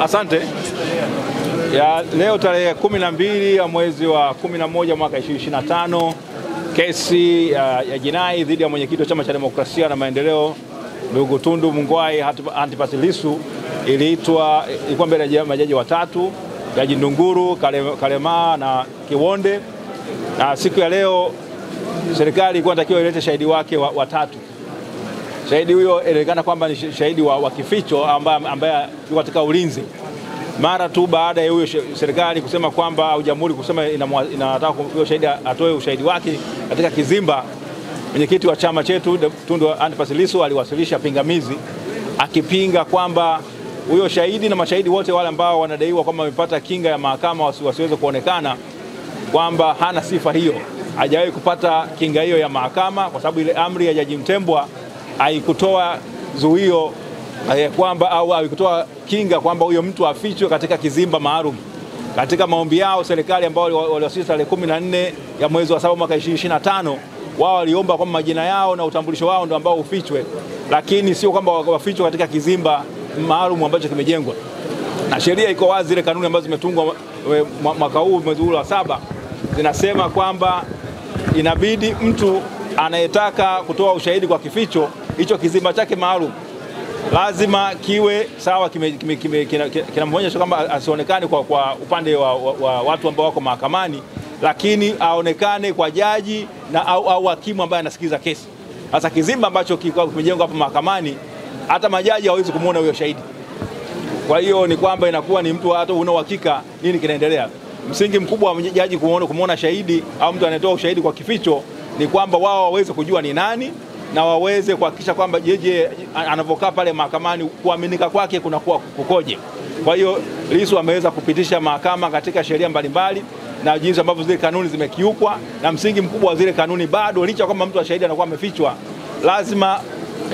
Asante. Ya leo tarehe 12 ya mwezi wa 11 mwaka 2025, kesi ya jinai dhidi ya mwenyekiti wa Chama cha Demokrasia na Maendeleo ndugu Tundu Mungwai Antipas Lissu ilikuwa mbele ya majaji watatu, Jaji Ndunguru, Kalema na Kiwonde, na siku ya leo serikali ilikuwa inatakiwa ilete shahidi wake watatu. Shahidi huyo inaonekana kwamba ni shahidi wa kificho ambaye yuko katika ulinzi. Mara tu baada ya huyo serikali kusema kwamba au jamhuri kusema inataka huyo shahidi atoe ushahidi wake katika kizimba, mwenyekiti wa chama chetu Tundu Antipas Lissu aliwasilisha pingamizi akipinga kwamba huyo shahidi na mashahidi wote wale ambao wanadaiwa kwamba wamepata kinga ya mahakama wasiweze kuonekana, kwamba hana sifa hiyo, hajawahi kupata kinga hiyo ya mahakama, kwa sababu ile amri ya Jaji Mtembwa haikutoa zuio kwamba au haikutoa kinga kwamba huyo mtu afichwe katika kizimba maalum. Katika maombi yao serikali ambao waliwasilisha tarehe 14 ya mwezi wa 7 mwaka 2025, wao waliomba kwamba majina yao na utambulisho wao ndio ambao ufichwe, lakini sio kwamba wafichwe katika kizimba maalum ambacho kimejengwa. Na sheria iko wazi, ile kanuni ambazo zimetungwa mwaka huu mwezi wa 7 zinasema kwamba inabidi mtu anayetaka kutoa ushahidi kwa kificho, hicho kizimba chake maalum lazima kiwe sawa, kinamwonyesha kwamba asionekane kwa upande wa watu ambao wako mahakamani, lakini aonekane kwa jaji na au hakimu ambaye anasikiliza kesi. Sasa kizimba ambacho kimejengwa hapo mahakamani, hata majaji hawezi kumuona huyo shahidi. Kwa hiyo ni kwamba inakuwa ni mtu hata una uhakika nini kinaendelea. Msingi mkubwa wa jaji kumuona shahidi au mtu anayetoa ushahidi kwa kificho ni kwamba wao waweze kujua ni nani na waweze kuhakikisha kwamba jeje anavokaa pale mahakamani kuaminika kwake kunakuwa kukoje. Kwa hiyo Lissu ameweza kupitisha mahakama katika sheria mbalimbali na jinsi ambavyo zile kanuni zimekiukwa, na msingi mkubwa wa zile kanuni bado, licha kwamba mtu wa shahidi anakuwa amefichwa, lazima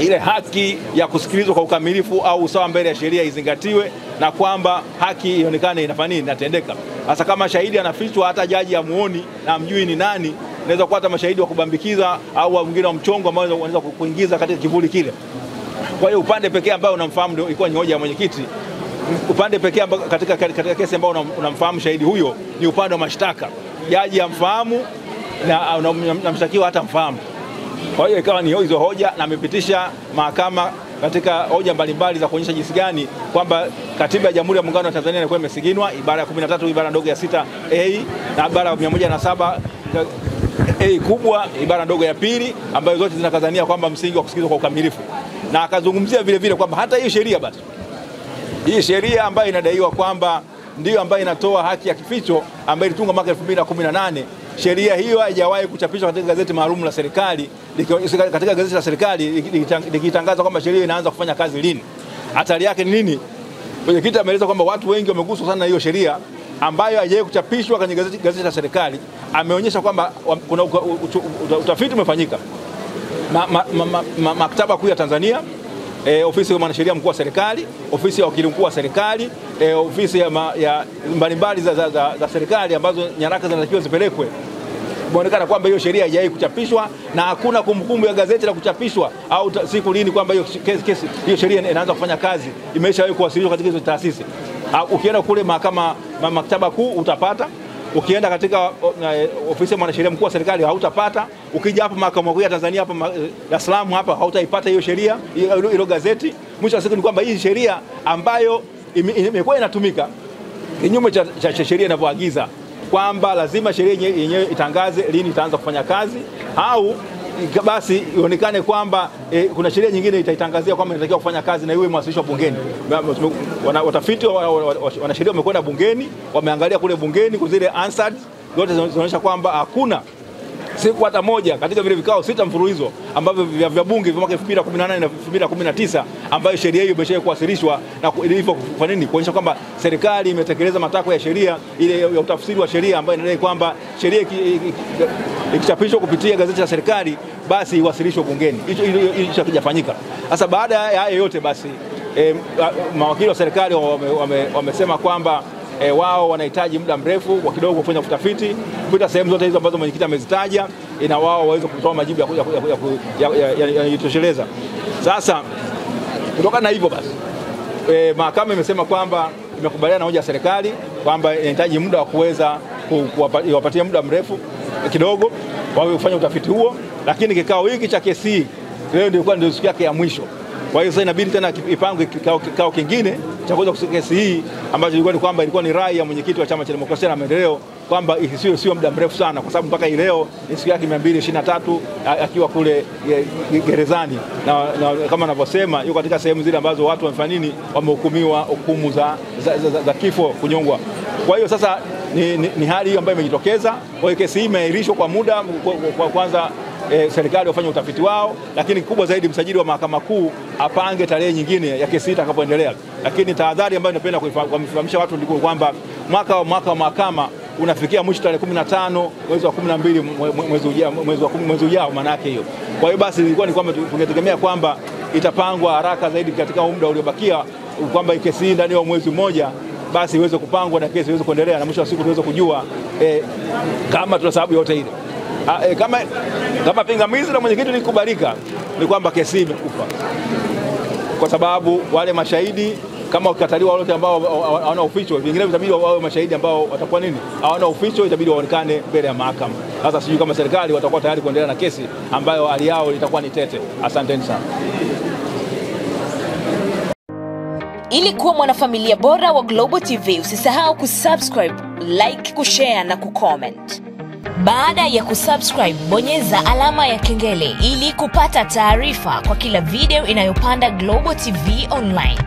ile haki ya kusikilizwa kwa ukamilifu au usawa mbele ya sheria izingatiwe, na kwamba haki ionekane inafanya inatendeka. Hasa kama shahidi anafichwa, hata jaji amuoni na amjui ni nani, inaweza kuwa hata mashahidi wa kubambikiza au wengine wa mchongo ambao wanaweza kuingiza katika kivuli kile. Kwa hiyo upande pekee ambao unamfahamu ndio ilikuwa ni hoja ya mwenyekiti. Upande pekee ambao katika kesi ambao unamfahamu shahidi huyo ni upande wa mashtaka. Jaji amfahamu na mshtakiwa hata mfahamu. Kwa hiyo ikawa ni hizo hoja, na amepitisha mahakama katika hoja mbalimbali za kuonyesha jinsi gani kwamba Katiba ya Jamhuri ya Muungano wa Tanzania ilikuwa imesiginwa, ibara ya 13 ibara ndogo ya 6A na ibara ya 107 A kubwa ibara ndogo ya pili, ambayo zote zinakazania kwamba msingi wa kusikilizwa kwa ukamilifu. Na akazungumzia vile vile kwamba hata hiyo sheria basi, hii sheria ambayo inadaiwa kwamba ndio ambayo inatoa haki ya kificho ambayo ilitungwa mwaka 2018, sheria hiyo haijawahi kuchapishwa katika gazeti maalum la serikali. Katika gazeti la serikali likitangaza kwamba sheria inaanza kufanya kazi lini, hatari yake ni nini? Mwenyekiti ameeleza kwamba watu wengi wameguswa sana na hiyo sheria ambayo haijawahi kuchapishwa kwenye gazeti la serikali. Ameonyesha kwamba kuna utafiti umefanyika Maktaba Kuu ya Tanzania, ofisi ya mwanasheria mkuu wa serikali, ofisi ya wakili mkuu wa serikali, ofisi ya mbalimbali za serikali ambazo nyaraka zinatakiwa zipelekwe. Inaonekana kwamba hiyo sheria haijawahi kuchapishwa na hakuna kumbukumbu ya gazeti la kuchapishwa au siku lini kwamba hiyo sheria inaanza kufanya kazi, imeshawahi kuwasilishwa katika hizo taasisi. Ukienda kule Maktaba Kuu utapata, ukienda katika ofisi ya mwanasheria mkuu wa serikali hautapata, ukija hapa Mahakama Kuu ya Tanzania hapa Dar es Salaam hapa hautaipata hiyo sheria, hilo gazeti. Mwisho wa siku ni kwamba hii sheria ambayo imekuwa inatumika kinyume cha sheria inavyoagiza kwamba lazima sheria yenyewe itangaze lini itaanza kufanya kazi, au basi ionekane kwamba kuna sheria nyingine itaitangazia kwamba inatakiwa kufanya kazi na iwe mwasilishwa bungeni. Watafiti wanasheria wamekwenda bungeni, wameangalia kule bungeni kuzile answers zote zinaonyesha kwamba hakuna siku hata moja katika vile vikao 6 mfululizo ambavyo vya bunge vya mwaka 2018 na 2019 ambayo sheria hiyo imeshawahi kuwasilishwa, na ilivyo kufanya nini kuonyesha kwamba serikali imetekeleza matakwa ya sheria ile ya utafsiri wa sheria ambayo inadai kwamba sheria ikichapishwa kupitia gazeti la serikali basi iwasilishwe bungeni. Hicho hakijafanyika. Sasa baada ya hayo yote basi mawakili wa serikali wamesema kwamba wao wanahitaji muda mrefu kwa kidogo kufanya utafiti kupita sehemu zote hizo ambazo mwenyekiti amezitaja, ina wao waweze kutoa majibu ya kutosheleza. Sasa kutokana na hivyo basi mahakama imesema kwamba imekubaliana na hoja ya serikali kwamba inahitaji muda wa kuweza kuwapatia muda mrefu kidogo wao kufanya utafiti huo, lakini kikao hiki cha kesi leo ndio siku yake ya mwisho. Kwa hiyo sasa inabidi tena ipangwe kikao kingine cha kuweza kusikia kesi hii ambacho ilikuwa ni rai ya mwenyekiti wa Chama cha Demokrasia na Maendeleo kwamba isiwe muda mrefu sana, kwa sababu mpaka leo ni siku yake 223 akiwa kule gerezani, na kama anavyosema yuko katika sehemu zile ambazo watu wamefanya nini, wamehukumiwa hukumu za kifo, kunyongwa. Kwa hiyo sasa ni hali hiyo ambayo imejitokeza. Kwa hiyo kesi hii imeahirishwa kwa muda kwa kwanza serikali wafanye utafiti wao, lakini kubwa zaidi msajili wa mahakama kuu apange tarehe nyingine ya kesi itakapoendelea. Lakini tahadhari ambayo napenda kuifahamisha watu ndiko kwamba mwaka wa mahakama unafikia mwisho tarehe 15 mwezi wa 12 mwezi ujao maana yake hiyo. Kwa hiyo basi ilikuwa ni kwamba tungetegemea kwamba itapangwa haraka zaidi katika muda uliobakia, kwamba kesi hii ndani ya mwezi mmoja basi iweze kupangwa na kesi iweze kuendelea, na mwisho wa siku tuweze kujua kama tuna sababu yote ile. Kama pingamizi la mwenyekiti likubalika ni kwamba kesi imekufa, kwa sababu wale mashahidi kama ukataliwa wale ambao hawana uficho, vingine vitabidi wawe mashahidi ambao watakuwa nini, hawana uficho, itabidi waonekane mbele ya mahakama. Sasa sijui kama serikali watakuwa tayari kuendelea na kesi ambayo hali yao itakuwa ni tete. Asanteni sana. Ili kuwa mwanafamilia bora wa Global TV, usisahau kusubscribe, like, kushare na kucomment. Baada ya kusubscribe, bonyeza alama ya kengele ili kupata taarifa kwa kila video inayopanda Global TV Online.